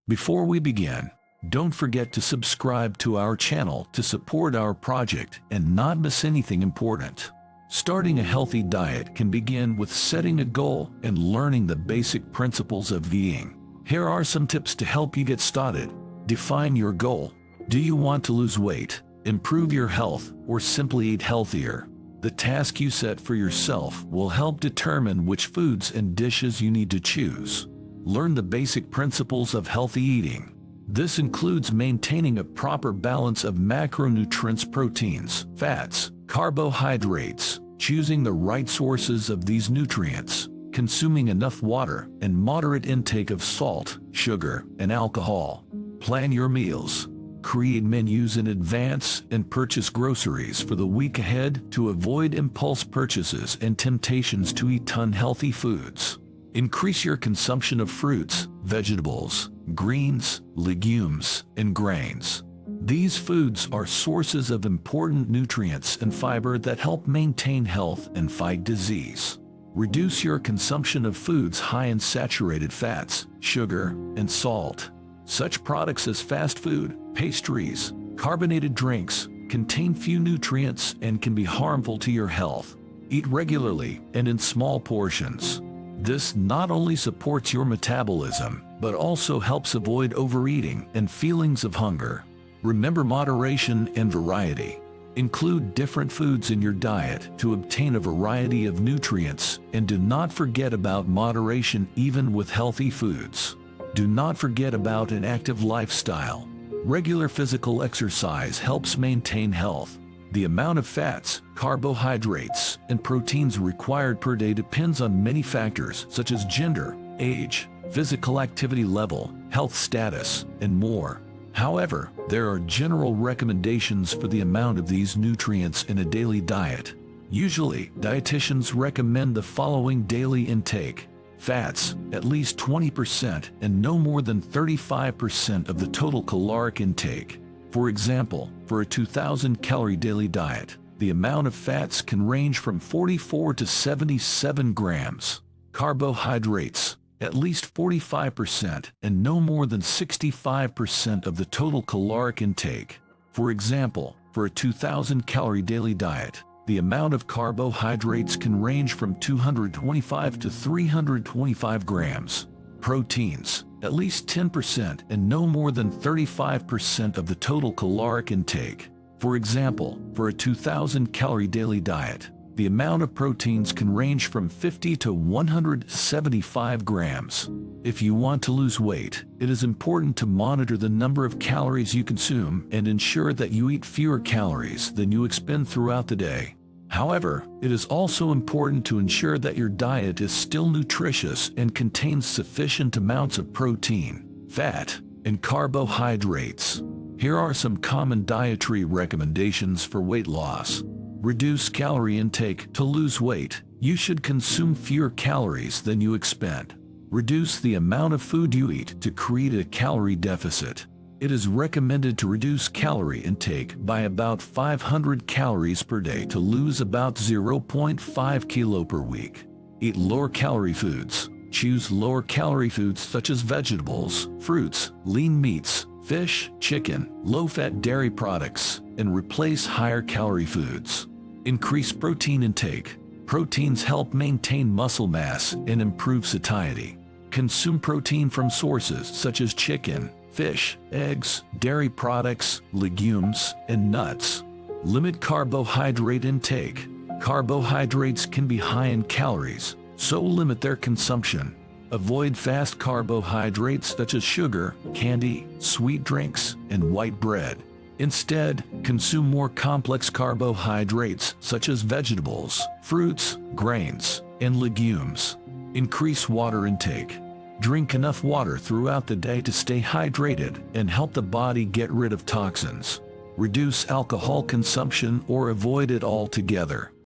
Before we begin, don't forget to subscribe to our channel to support our project and not miss anything important. Starting a healthy diet can begin with setting a goal and learning the basic principles of eating. Here are some tips to help you get started. Define your goal. Do you want to lose weight, improve your health, or simply eat healthier? The task you set for yourself will help determine which foods and dishes you need to choose. Learn the basic principles of healthy eating. This includes maintaining a proper balance of macronutrients, proteins, fats, carbohydrates, choosing the right sources of these nutrients, consuming enough water, and moderate intake of salt, sugar, and alcohol. Plan your meals. Create menus in advance and purchase groceries for the week ahead to avoid impulse purchases and temptations to eat unhealthy foods. Increase your consumption of fruits, vegetables, greens, legumes, and grains. These foods are sources of important nutrients and fiber that help maintain health and fight disease. Reduce your consumption of foods high in saturated fats, sugar, and salt. Such products as fast food, pastries, carbonated drinks, contain few nutrients and can be harmful to your health. Eat regularly and in small portions. This not only supports your metabolism, but also helps avoid overeating and feelings of hunger. Remember moderation and variety. Include different foods in your diet to obtain a variety of nutrients, and do not forget about moderation even with healthy foods. Do not forget about an active lifestyle. Regular physical exercise helps maintain health. The amount of fats, carbohydrates, and proteins required per day depends on many factors such as gender, age, physical activity level, health status, and more. However, there are general recommendations for the amount of these nutrients in a daily diet. Usually, dietitians recommend the following daily intake. Fats, at least 20% and no more than 35% of the total caloric intake. For example, for a 2,000-calorie daily diet, the amount of fats can range from 44 to 77 grams. Carbohydrates, at least 45% and no more than 65% of the total caloric intake. For example, for a 2,000-calorie daily diet, the amount of carbohydrates can range from 225 to 325 grams. Proteins, at least 10% and no more than 35% of the total caloric intake. For example, for a 2,000-calorie daily diet, the amount of proteins can range from 50 to 175 grams. If you want to lose weight, it is important to monitor the number of calories you consume and ensure that you eat fewer calories than you expend throughout the day. However, it is also important to ensure that your diet is still nutritious and contains sufficient amounts of protein, fat, and carbohydrates. Here are some common dietary recommendations for weight loss. Reduce calorie intake. To lose weight, you should consume fewer calories than you expend. Reduce the amount of food you eat to create a calorie deficit. It is recommended to reduce calorie intake by about 500 calories per day to lose about 0.5 kilo per week. Eat lower-calorie foods. Choose lower-calorie foods such as vegetables, fruits, lean meats, fish, chicken, low-fat dairy products, and replace higher-calorie foods. Increase protein intake. Proteins help maintain muscle mass and improve satiety. Consume protein from sources such as chicken, fish, eggs, dairy products, legumes, and nuts. Limit carbohydrate intake. Carbohydrates can be high in calories, so limit their consumption. Avoid fast carbohydrates such as sugar, candy, sweet drinks, and white bread. Instead, consume more complex carbohydrates such as vegetables, fruits, grains, and legumes. Increase water intake. Drink enough water throughout the day to stay hydrated and help the body get rid of toxins. Reduce alcohol consumption or avoid it altogether.